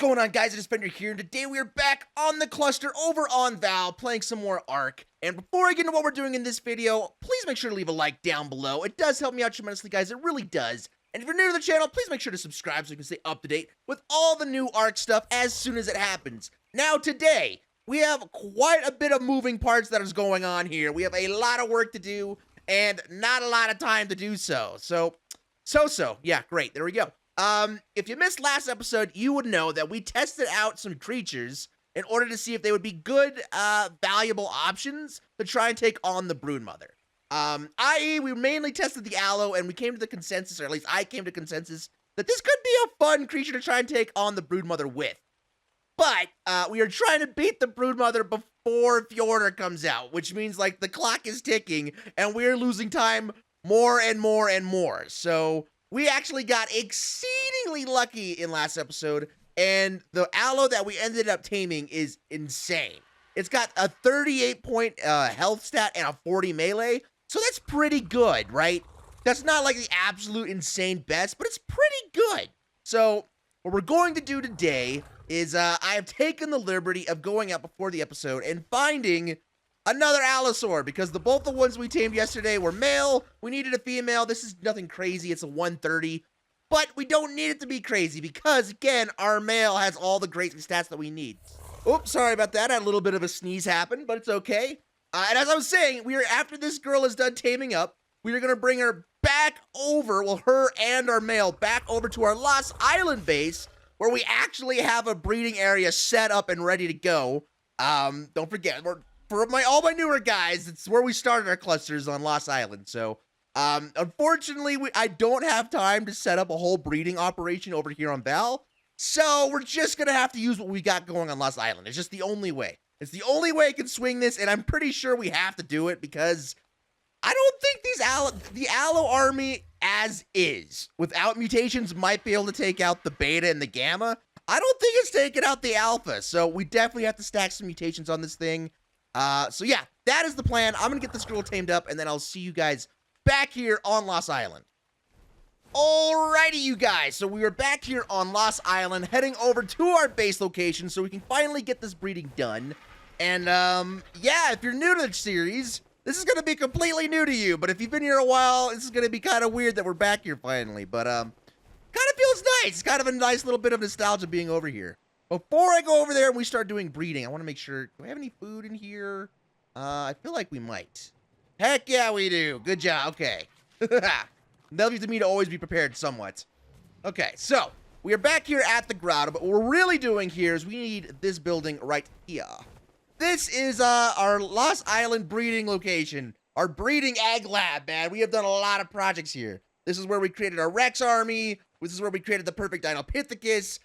going on, guys? It is Fender here, and today we are back on the cluster over on Val, playing some more Ark. And before I get into what we're doing in this video, please make sure to leave a like down below. It does help me out tremendously, guys. It really does. And if you're new to the channel, please make sure to subscribe so you can stay up to date with all the new Ark stuff as soon as it happens. Now, today, we have quite a bit of moving parts that is going on here. We have a lot of work to do, and not a lot of time to do so. So. Yeah, great. There we go. If you missed last episode, you would know that we tested out some creatures in order to see if they would be good, valuable options to try and take on the Broodmother. I.e., we mainly tested the Allo, and we came to the consensus, or at least I came to consensus, that this could be a fun creature to try and take on the Broodmother with. But, we are trying to beat the Broodmother before Fyordyr comes out, which means, like, the clock is ticking, and we're losing time more and more and more. So we actually got exceedingly lucky in last episode, and the Allo that we ended up taming is insane. It's got a 38-point health stat and a 40 melee, so that's pretty good, right? That's not like the absolute insane best, but it's pretty good. So what we're going to do today is I have taken the liberty of going out before the episode and finding another Allosaur, because both the ones we tamed yesterday were male. We needed a female. This is nothing crazy. It's a 130. But we don't need it to be crazy because, again, our male has all the great stats that we need. Oops, sorry about that. I had a little bit of a sneeze happen, but it's okay. And as I was saying, after this girl is done taming up, we are going to bring her back over, well, her and our male, back over to our Lost Island base, where we actually have a breeding area set up and ready to go. Don't forget, for all my newer guys, it's where we started our clusters on Lost Island. So, unfortunately, I don't have time to set up a whole breeding operation over here on Val. So, we're just going to have to use what we got going on Lost Island. It's just the only way. It's the only way I can swing this, and I'm pretty sure we have to do it because I don't think the Allo army as is, without mutations, might be able to take out the beta and the gamma. I don't think it's taking out the alpha, so we definitely have to stack some mutations on this thing. So yeah, that is the plan. I'm gonna get this girl tamed up, and then I'll see you guys back here on Lost Island. Alrighty, you guys. So we are back here on Lost Island, heading over to our base location so we can finally get this breeding done. And, yeah, if you're new to the series, this is gonna be completely new to you. But if you've been here a while, this is gonna be kind of weird that we're back here finally. But, kind of feels nice. It's kind of a nice little bit of nostalgia being over here. Before I go over there and we start doing breeding, I want to make sure, do we have any food in here? I feel like we might. Heck yeah, we do. Good job. Okay. That leaves me to always be prepared somewhat. Okay, so we are back here at the grotto, but what we're really doing here is we need this building right here. This is our Lost Island breeding location, our breeding egg lab, man. We have done a lot of projects here. This is where we created our Rex army. This is where we created the perfect Dinopithecus.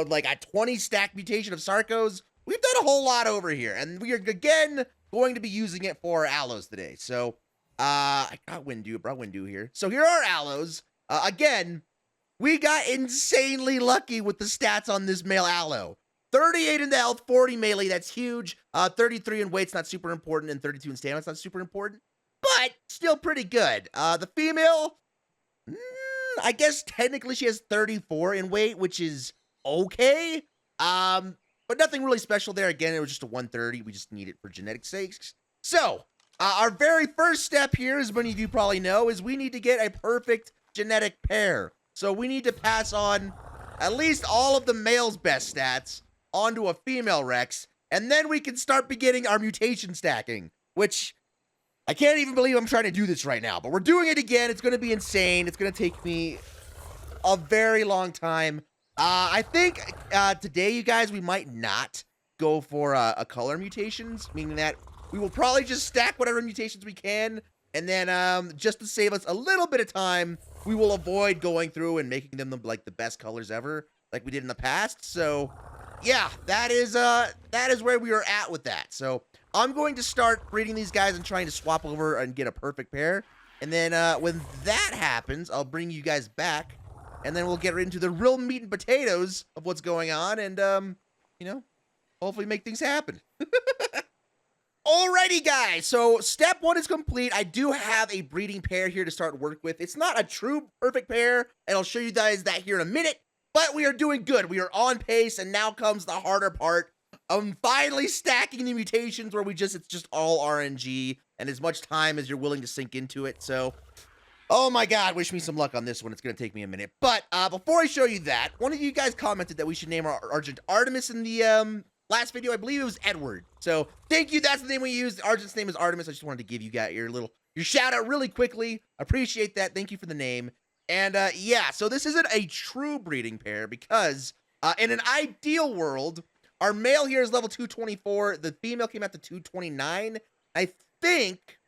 Like a 20 stack mutation of Sarcos. We've done a whole lot over here, and we are again going to be using it for our Allos today. So, I got Windu, brought Windu here. So here are our Allos. Again, we got insanely lucky with the stats on this male Allo. 38 in the health, 40 melee, that's huge. 33 in weight's not super important, and 32 in stamina's not super important, but still pretty good. The female, I guess technically she has 34 in weight, which is okay, but nothing really special there. Again, it was just a 130. We just need it for genetic sakes. So, our very first step here, as many of you probably know, is we need to get a perfect genetic pair. So we need to pass on at least all of the male's best stats onto a female Rex, and then we can start beginning our mutation stacking, which I can't even believe I'm trying to do this right now, but we're doing it again. It's going to be insane. It's going to take me a very long time. I think today, you guys, we might not go for a color mutations, meaning that we will probably just stack whatever mutations we can, and then just to save us a little bit of time, we will avoid going through and making them like the best colors ever, like we did in the past. So yeah, that is where we are at with that. So I'm going to start breeding these guys and trying to swap over and get a perfect pair, and then when that happens, I'll bring you guys back. And then we'll get into the real meat and potatoes of what's going on and, you know, hopefully make things happen. Alrighty, guys. So step one is complete. I do have a breeding pair here to start work with. It's not a true perfect pair, and I'll show you guys that here in a minute. But we are doing good. We are on pace, and now comes the harder part. Finally stacking the mutations where it's just all RNG and as much time as you're willing to sink into it. So, oh my God, wish me some luck on this one. It's going to take me a minute. But before I show you that, one of you guys commented that we should name our Argent Artemis in the last video. I believe it was Edward. So thank you. That's the name we used. Argent's name is Artemis. I just wanted to give you guys your shout out really quickly. Appreciate that. Thank you for the name. And yeah, so this isn't a true breeding pair because in an ideal world, our male here is level 224. The female came out to 229. I think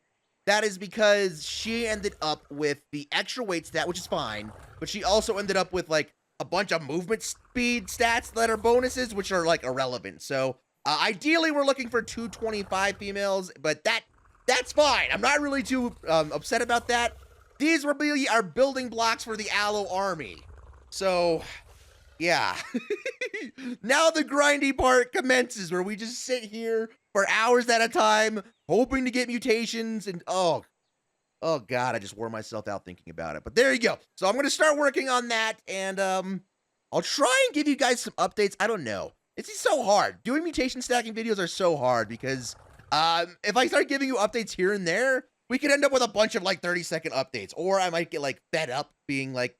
that is because she ended up with the extra weight stat, which is fine, but she also ended up with like a bunch of movement speed stats that are bonuses, which are like irrelevant. So ideally, we're looking for 225 females, but that's fine. I'm not really too upset about that. These will be our building blocks for the Allo army. So, yeah. Now the grindy part commences where we just sit here for hours at a time, hoping to get mutations, and oh God, I just wore myself out thinking about it. But there you go. So I'm going to start working on that, and I'll try and give you guys some updates. I don't know. It's so hard. Doing mutation stacking videos are so hard because if I start giving you updates here and there, we could end up with a bunch of like 30-second updates, or I might get like fed up being like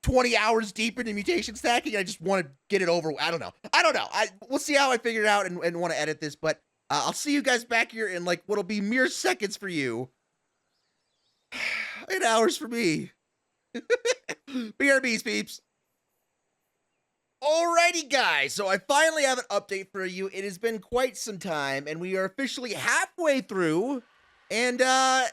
20 hours deep into mutation stacking. And I just want to get it over. I don't know. We'll see how I figure it out and want to edit this, but I'll see you guys back here in like what'll be mere seconds for you. 8 hours for me. BRBs, peeps. Alrighty, guys. So I finally have an update for you. It has been quite some time, and we are officially halfway through. And yeah,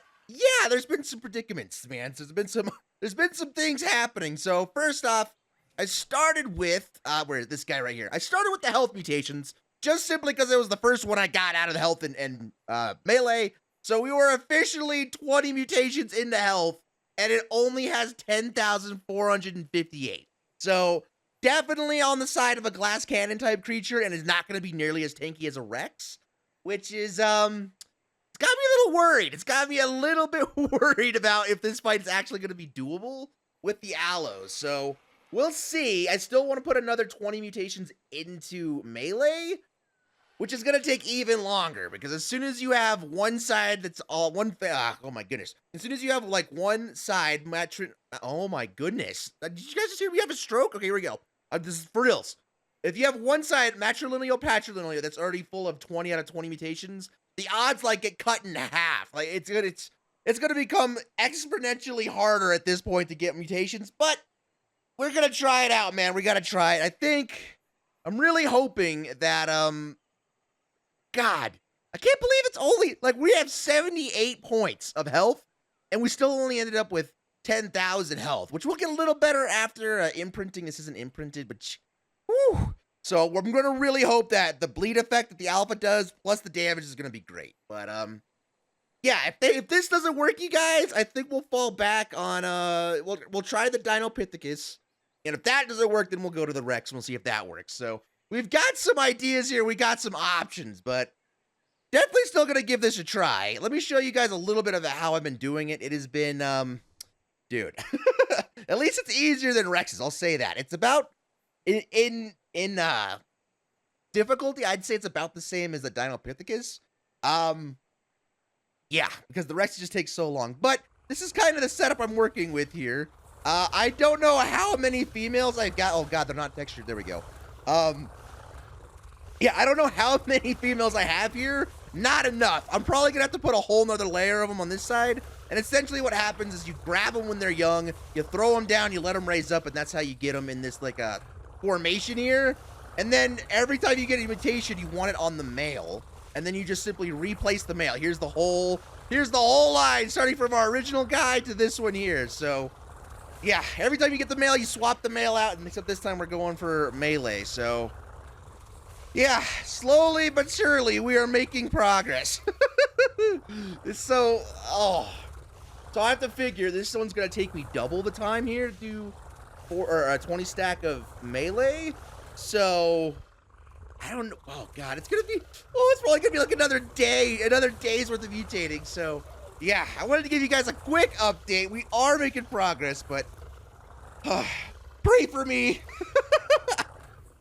there's been some predicaments, man. So there's been some things happening. So first off, I started with where this guy right here. I started with the health mutations, just simply because it was the first one I got out of the health and melee. So we were officially 20 mutations into health, and it only has 10,458. So definitely on the side of a glass cannon type creature, and is not going to be nearly as tanky as a Rex, which is it's got me a little worried. It's got me a little bit worried about if this fight is actually going to be doable with the Allos. So we'll see. I still want to put another 20 mutations into melee, which is going to take even longer, because as soon as you have one side that's all one, oh my goodness. As soon as you have like one side, oh my goodness. Did you guys just hear me have a stroke? Okay, here we go. This is for reals. If you have one side, matrilineal, patrilineal, that's already full of 20 out of 20 mutations, the odds like get cut in half. Like it's gonna become exponentially harder at this point to get mutations, but we're gonna try it out, man. We gotta try it. I think I'm really hoping that God, I can't believe it's only like we have 78 points of health, and we still only ended up with 10,000 health, which will get a little better after imprinting. This isn't imprinted, but whew. So I'm going to really hope that the bleed effect that the alpha does plus the damage is going to be great. But yeah, if this doesn't work, you guys, I think we'll fall back on we'll try the Dinopithecus, and if that doesn't work, then we'll go to the Rex and we'll see if that works. So we've got some ideas here, we got some options, but definitely still going to give this a try. Let me show you guys a little bit of how I've been doing it. It has been dude, at least it's easier than Rex's. I'll say that. It's about in difficulty, I'd say it's about the same as the Dinopithecus. Yeah, because the Rex just takes so long. But this is kind of the setup I'm working with here. I don't know how many females I've got. Oh God, they're not textured. There we go. Yeah, I don't know how many females I have here. Not enough. I'm probably gonna have to put a whole nother layer of them on this side. And essentially what happens is you grab them when they're young, you throw them down, you let them raise up, and that's how you get them in this like a formation here. And then every time you get a mutation, you want it on the male, and then you just simply replace the male. Here's the whole line, starting from our original guy to this one here. So yeah, every time you get the male, you swap the male out, and except this time we're going for melee. So yeah, slowly but surely we are making progress. So I have to figure this one's gonna take me double the time here to do 20 stack of melee. So I don't know. Oh God, it's probably gonna be like another day's worth of mutating. So yeah, I wanted to give you guys a quick update. We are making progress, but pray for me.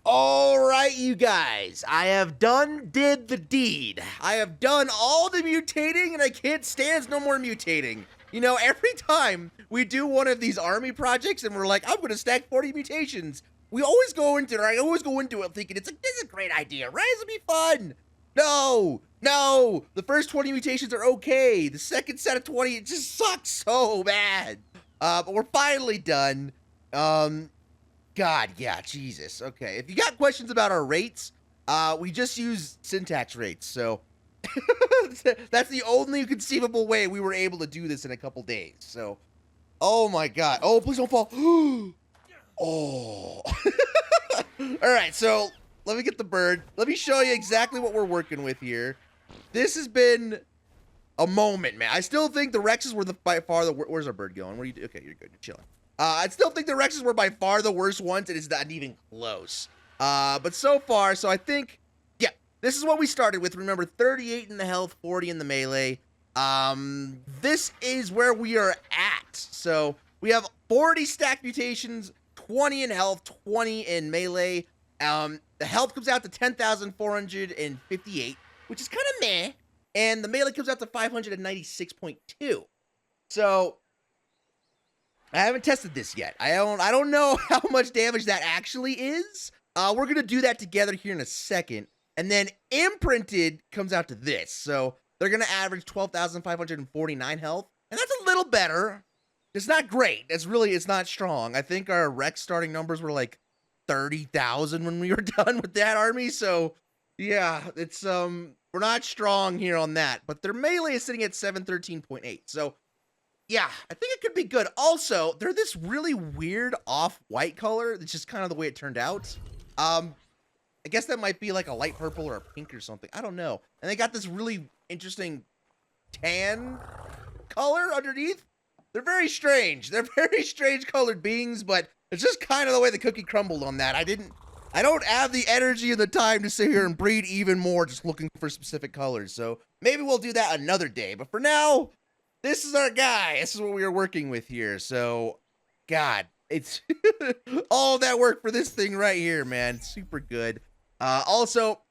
All right, you guys, I have did the deed. I have done all the mutating, and I can't stand no more mutating. You know, every time we do one of these army projects and we're like, I'm going to stack 40 mutations, I always go into it thinking, it's like, this is a great idea, right? This will be fun. No, the first 20 mutations are okay. The second set of 20, it just sucks so bad. But we're finally done. God, yeah, Jesus. Okay, if you got questions about our rates, we just use syntax rates, so that's the only conceivable way we were able to do this in a couple days. So, oh my God. Oh, please don't fall. Oh. All right, so let me get the bird. Let me show you exactly what we're working with here. This has been a moment, man. I still think the Rexes were by far the where's our bird going? What are you? Okay, you're good. You're chilling. I still think the Rexes were by far the worst ones. It is not even close. But so far, so I think, yeah, this is what we started with. Remember, 38 in the health, 40 in the melee. This is where we are at. So we have 40 stacked mutations, 20 in health, 20 in melee. The health comes out to 10,458, which is kind of meh. And the melee comes out to 596.2. So I haven't tested this yet. I don't know how much damage that actually is. We're gonna do that together here in a second. And then imprinted comes out to this. So they're gonna average 12,549 health. And that's a little better. It's not great. It's not strong. I think our Rex starting numbers were like 30,000 when we were done with that army. So yeah, it's we're not strong here on that. But their melee is sitting at 713.8. So yeah, I think it could be good. Also, they're this really weird off-white color. It's just kind of the way it turned out. I guess that might be like a light purple or a pink or something. I don't know. And they got this really interesting tan color underneath. They're very strange. They're very strange colored beings, but it's just kind of the way the cookie crumbled on that. I don't have the energy and the time to sit here and breed even more just looking for specific colors. So maybe we'll do that another day. But for now, this is our guy. This is what we are working with here. So, God, it's all that work for this thing right here, man. It's super good. Also,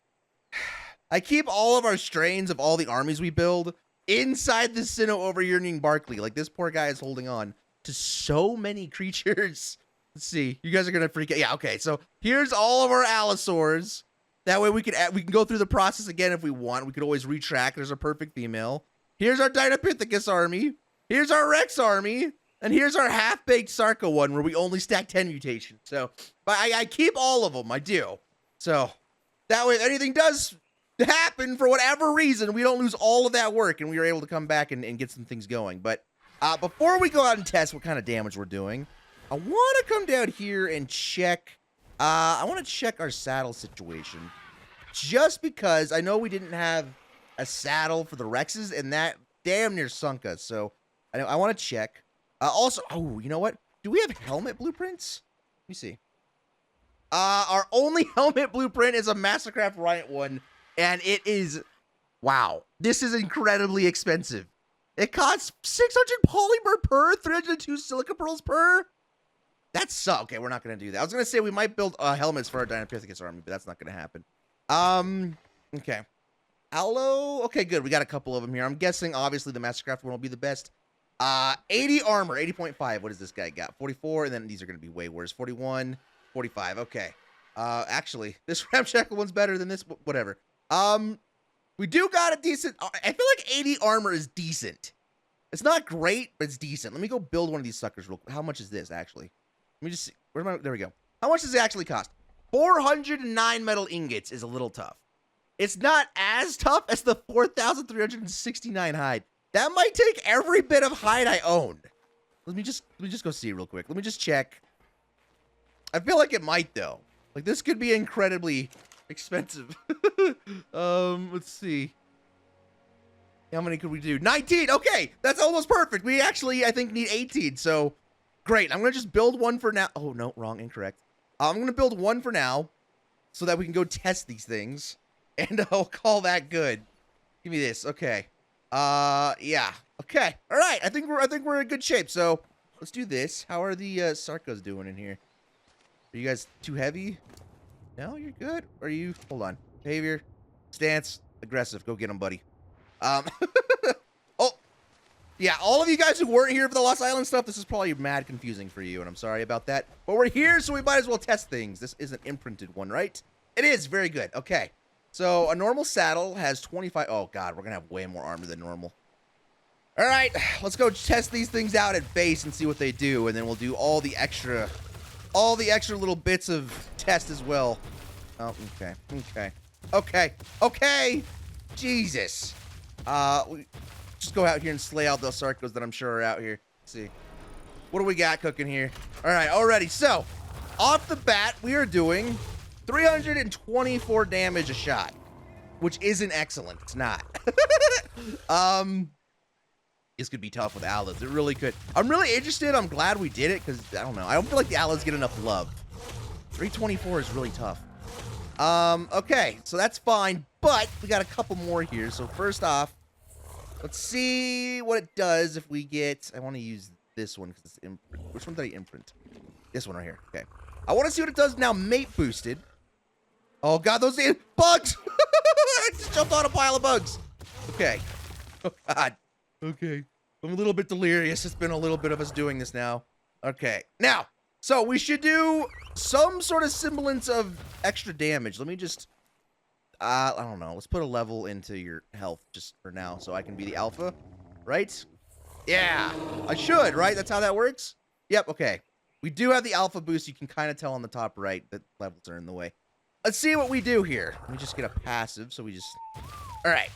I keep all of our strains of all the armies we build inside the Sinnoh Overyearning Barkley. Like, this poor guy is holding on to so many creatures. Let's see. You guys are going to freak out. Yeah, okay. So, here's all of our Allosaurs. That way we can go through the process again if we want. We could always retrack. There's a perfect female. Here's our Dinopithecus army. Here's our Rex army. And here's our half-baked Sarco one where we only stack 10 mutations. So, but I keep all of them. I do. So, that way if anything does happen for whatever reason, we don't lose all of that work and we are able to come back and get some things going. But before we go out and test what kind of damage we're doing, I want to come down here and check. I want to check our saddle situation. Just because I know we didn't have a saddle for the Rexes, and that damn near sunk us. So I want to check. Also, oh, you know what? Do we have helmet blueprints? Let me see. Our only helmet blueprint is a Mastercraft Riot one, and it is, wow, this is incredibly expensive. It costs 600 polymer per, 302 silica pearls per. That sucks. Okay, we're not going to do that. I was going to say we might build helmets for our Dinopithecus army, but that's not going to happen. Okay. Allo. Okay, good. We got a couple of them here. I'm guessing, obviously, the Mastercraft one will be the best. 80 armor, 80.5. What does this guy got? 44, and then these are going to be way worse. 41, 45. Okay. Actually, this ramshackle one's better than this. Whatever. We do got a decent. I feel like 80 armor is decent. It's not great, but it's decent. Let me go build one of these suckers real quick. How much is this, actually? Let me just see. There we go. How much does it actually cost? 409 metal ingots is a little tough. It's not as tough as the 4,369 hide. That might take every bit of hide I own. Let me just go see real quick. Let me just check. I feel like it might, though. Like, this could be incredibly expensive. Let's see. How many could we do? 19! Okay! That's almost perfect. We actually, I think, need 18. So, great. I'm going to just build one for now. Oh, no. Wrong. Incorrect. I'm going to build one for now so that we can go test these things. And I'll call that good. Give me this. Okay. Yeah. Okay. All right. I think we're in good shape. So let's do this. How are the Sarcos doing in here? Are you guys too heavy? No, you're good. Are you? Hold on. Behavior, stance, aggressive. Go get him, buddy. Oh, yeah. All of you guys who weren't here for the Lost Island stuff, this is probably mad confusing for you, and I'm sorry about that. But we're here, so we might as well test things. This is an imprinted one, right? It is. Very good. Okay. So a normal saddle has 25. Oh, God. We're going to have way more armor than normal. All right. Let's go test these things out at base and see what they do, and then we'll do all the extra little bits of test as well. Oh, okay. Okay. Okay. Okay. Jesus. We just go out here and slay out those Sarkos that I'm sure are out here. Let's see. What do we got cooking here? All right. Already. So, off the bat, we are doing 324 damage a shot, which isn't excellent. It's not. This could be tough with Allos. It really could. I'm really interested. I'm glad we did it because, I don't know. I don't feel like the Allos get enough love. 324 is really tough. Okay. So that's fine. But we got a couple more here. So first off, let's see what it does if we get... I want to use this one because it's imprint. Which one did I imprint? This one right here. Okay. I want to see what it does now mate boosted. Oh, God. Those bugs. I just jumped on a pile of bugs. Okay. Oh, God. Okay. I'm a little bit delirious. It's been a little bit of us doing this now. Okay. Now, so we should do some sort of semblance of extra damage. Let me just... I don't know. Let's put a level into your health just for now so I can be the alpha. Right? Yeah. I should, right? That's how that works? Yep, okay. We do have the alpha boost. You can kind of tell on the top right that levels are in the way. Let's see what we do here. Let me just get a passive so we just... All right.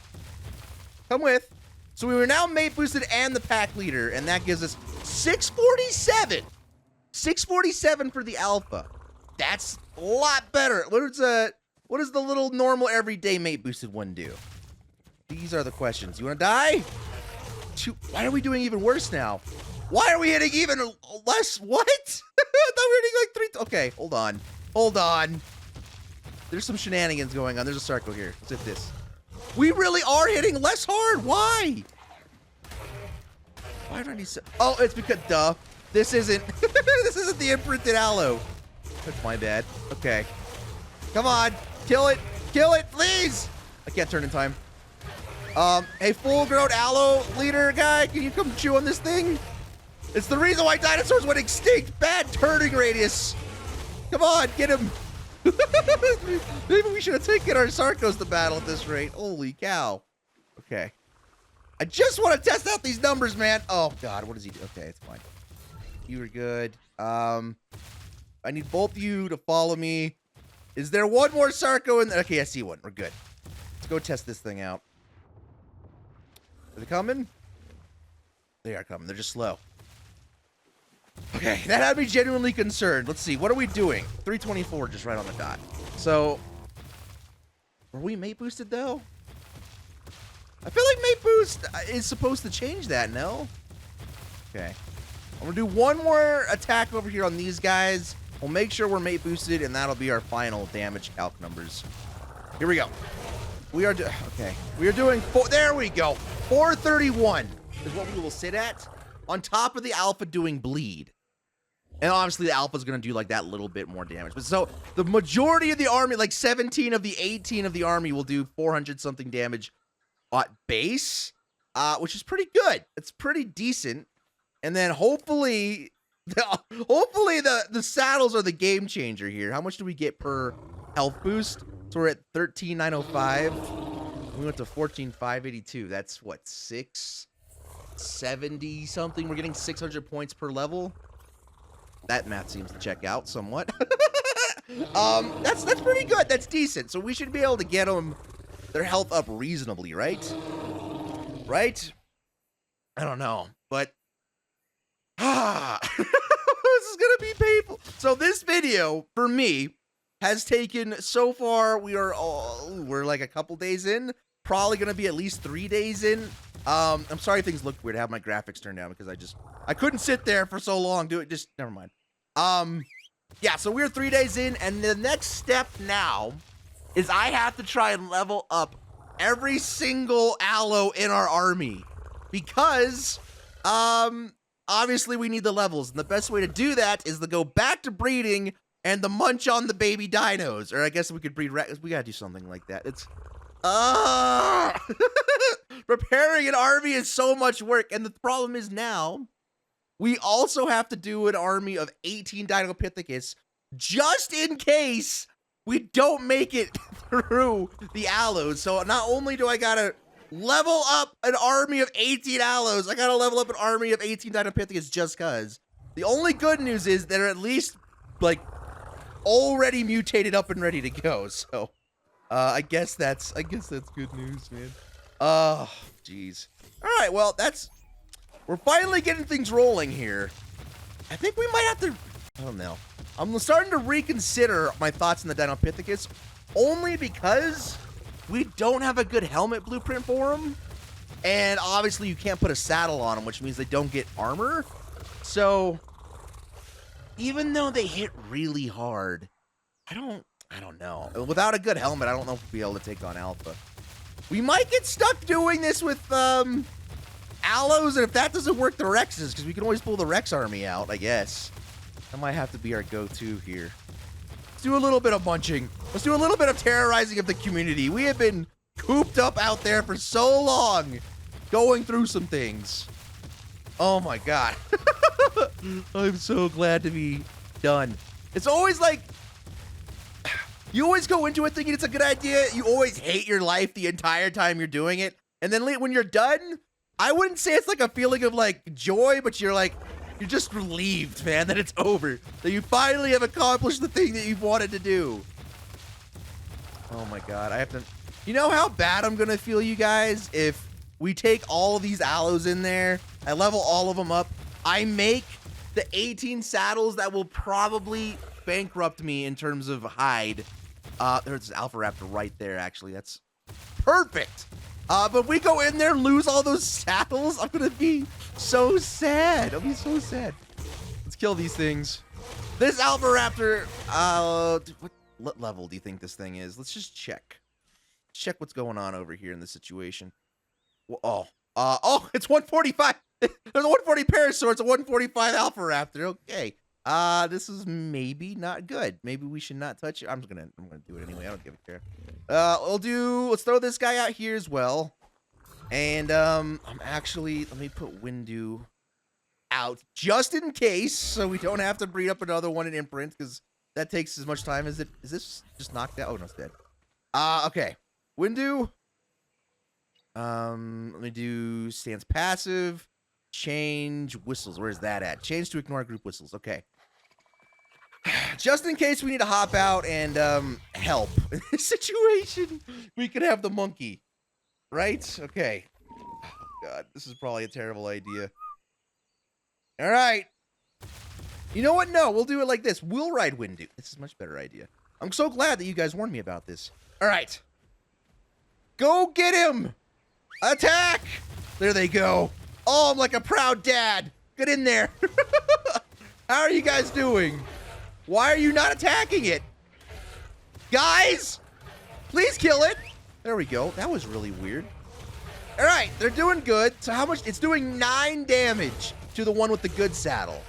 Come with. So we were now mate boosted and the pack leader, and that gives us 647. 647 for the alpha. That's a lot better. What does the little normal everyday mate boosted one do? These are the questions. You want to die? Why are we doing even worse now? Why are we hitting even less? What? I thought we were hitting like 3. Okay, hold on. Hold on. There's some shenanigans going on. There's a circle here. Let's hit this. We really are hitting less hard. Why? Why do I need so... Oh, it's because, duh. This isn't... this isn't the imprinted Allo. That's my bad. Okay. Come on. Kill it. Kill it, please. I can't turn in time. Hey, full-grown Allo leader guy, can you come chew on this thing? It's the reason why dinosaurs went extinct. Bad turning radius. Come on, get him. Maybe we should have taken our Sarkos to battle at this rate. Holy cow. Okay. I just want to test out these numbers, man. Oh, God. What does he do? Okay, it's fine. You were good. I need both of you to follow me. Is there one more Sarko in there? Okay, I see one. We're good. Let's go test this thing out. Are they coming? They are coming. They're just slow. Okay, that had me genuinely concerned. Let's see. What are we doing? 324 just right on the dot. So, were we mate boosted, though? I feel like mate boost is supposed to change that, no? Okay. I'm going to do one more attack over here on these guys. We'll make sure we're mate boosted, and that'll be our final damage calc numbers. Here we go. We are okay. We are doing there we go. 431 is what we will sit at. On top of the alpha doing bleed. And obviously the alpha is going to do like that little bit more damage. But so the majority of the army, like 17 of the 18 of the army will do 400 something damage at base, which is pretty good. It's pretty decent. And then hopefully the saddles are the game changer here. How much do we get per health boost? So we're at 13,905. We went to 14,582. That's what, 670 something. We're getting 600 points per level. That math seems to check out somewhat. That's pretty good. That's decent. So we should be able to get them their health up reasonably, right? Right? I don't know, but this is gonna be painful. So this video for me has taken so far. We're like a couple days in. Probably gonna be at least 3 days in. I'm sorry things look weird. I have my graphics turned down because I couldn't sit there for so long. Never mind. Yeah, so we're 3 days in, and the next step now is I have to try and level up every single Allo in our army because, obviously we need the levels, and the best way to do that is to go back to breeding, and the munch on the baby dinos. Or I guess we could breed we gotta do something like that. It's preparing an army is so much work, and the problem is now we also have to do an army of 18 Dinopithecus just in case we don't make it through the Allos. So not only do I gotta level up an army of 18 Allos, I gotta level up an army of 18 Dinopithecus just cause. The only good news is they're at least like already mutated up and ready to go. So I guess that's good news, man. Oh, jeez. All right, well, we're finally getting things rolling here. I think we might have to, I don't know. I'm starting to reconsider my thoughts on the Dinopithecus, only because we don't have a good helmet blueprint for them. And obviously you can't put a saddle on them, which means they don't get armor. So even though they hit really hard, I don't know. Without a good helmet, I don't know if we'll be able to take on Alpha. We might get stuck doing this with Allos, and if that doesn't work, the Rexes, because we can always pull the Rex army out, I guess. That might have to be our go-to here. Let's do a little bit of bunching. Let's do a little bit of terrorizing of the community. We have been cooped up out there for so long, going through some things. Oh my god. I'm so glad to be done. It's always like, you always go into it thinking it's a good idea. You always hate your life the entire time you're doing it. And then when you're done, I wouldn't say it's like a feeling of like joy, but you're just relieved, man, that it's over. That you finally have accomplished the thing that you've wanted to do. Oh my god, I have to... You know how bad I'm gonna feel, you guys, if we take all of these Allos in there, I level all of them up, I make the 18 saddles that will probably bankrupt me in terms of hide. There's an Alpha Raptor right there, actually. That's perfect. But we go in there, lose all those saddles. I'm gonna be so sad. I'll be so sad. Let's kill these things. This Alpha Raptor, what level do you think this thing is? Let's just check. Check what's going on over here in this situation. Well, oh, it's 145. There's a 140 Parasaur. It's a 145 Alpha Raptor. Okay. This is maybe not good. Maybe we should not touch it. I'm gonna do it anyway. I don't give a care. Let's throw this guy out here as well. And, let me put Windu out just in case, so we don't have to breed up another one in Imprint, because that takes as much time as it. Is this just knocked out? Oh, no, it's dead. Okay. Windu. Let me do stands passive. Change whistles. Where's that at? Change to ignore group whistles. Okay. Just in case we need to hop out and help in this situation, we could have the monkey. Right? Okay. Oh, God, this is probably a terrible idea. All right. You know what? No, we'll do it like this. We'll ride Windu. This is a much better idea. I'm so glad that you guys warned me about this. All right. Go get him! Attack! There they go. Oh, I'm like a proud dad. Get in there. How are you guys doing? Why are you not attacking it? Guys, please kill it. There we go. That was really weird. All right, they're doing good. So how much? It's doing 9 damage to the one with the good saddle.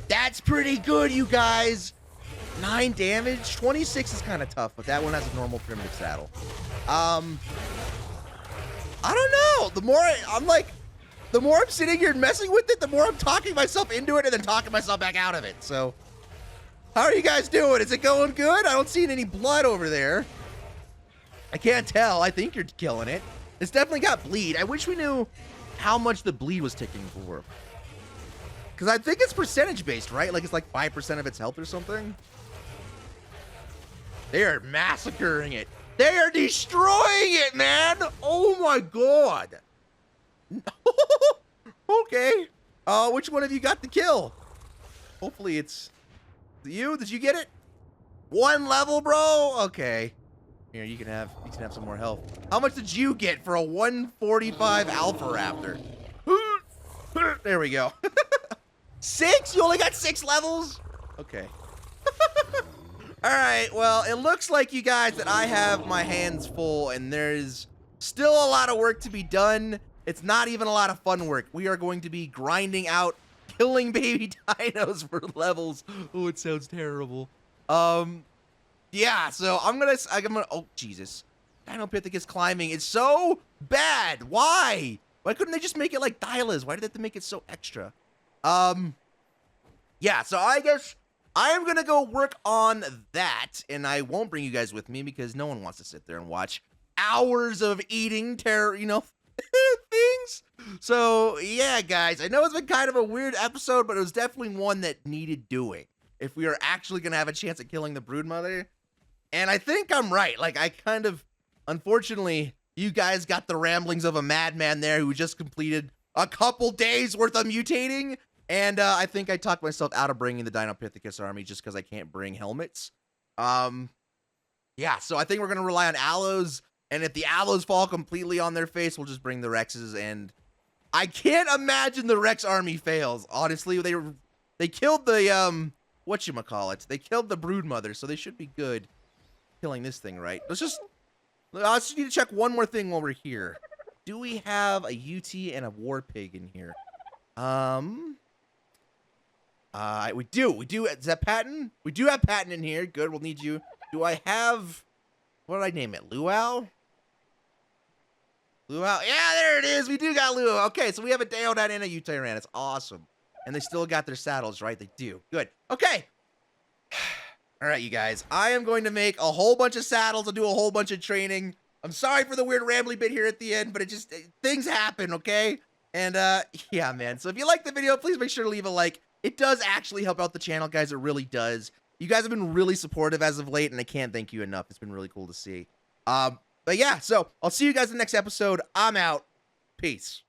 That's pretty good, you guys. 9 damage. 26 is kind of tough, but that one has a normal primitive saddle. I don't know. The more I'm sitting here messing with it, the more I'm talking myself into it and then talking myself back out of it. So, how are you guys doing? Is it going good? I don't see any blood over there. I can't tell. I think you're killing it. It's definitely got bleed. I wish we knew how much the bleed was ticking for. Because I think it's percentage based, right? Like it's like 5% of its health or something. They are massacring it. They are destroying it, man. Oh my god. Okay. Which one of you got the kill? Hopefully it's you. Did you get it? 1 level, bro. Okay. Here, you can have some more health. How much did you get for a 145 Alpha Raptor? There we go. 6? You only got 6 levels? Okay. All right, well, it looks like, you guys, that I have my hands full, and there's still a lot of work to be done. It's not even a lot of fun work. We are going to be grinding out killing baby dinos for levels. Oh, it sounds terrible. Yeah, so I'm gonna, oh, Jesus. Dinopithecus climbing is so bad. Why? Why couldn't they just make it like Thylas? Why did they have to make it so extra? Yeah, so I guess I'm gonna go work on that, and I won't bring you guys with me because no one wants to sit there and watch hours of eating terror, you know, things. So yeah, guys, I know it's been kind of a weird episode, but it was definitely one that needed doing if we are actually gonna have a chance at killing the Broodmother. And I think I'm right. Like, I kind of, unfortunately, you guys got the ramblings of a madman there who just completed a couple days worth of mutating. And I think I talked myself out of bringing the Dinopithecus army just because I can't bring helmets. Yeah, so I think we're going to rely on Allos. And if the Allos fall completely on their face, we'll just bring the Rexes. And I can't imagine the Rex army fails. Honestly, they killed the, whatchamacallit. They killed the Broodmother, so they should be good killing this thing, right? I just need to check one more thing while we're here. Do we have a UT and a War Pig in here? We do. Is that Patton? We do have Patton in here. Good, we'll need you. Do I have, what did I name it? Luau? Luau? Yeah, there it is. We do got Luau. Okay, so we have a Deodat and a Utaran. It's awesome. And they still got their saddles, right? They do. Good. Okay. All right, you guys. I am going to make a whole bunch of saddles and do a whole bunch of training. I'm sorry for the weird rambly bit here at the end, but it just, things happen, okay? And, yeah, man. So if you liked the video, please make sure to leave a like. It does actually help out the channel, guys. It really does. You guys have been really supportive as of late, and I can't thank you enough. It's been really cool to see. But yeah, so I'll see you guys in the next episode. I'm out. Peace.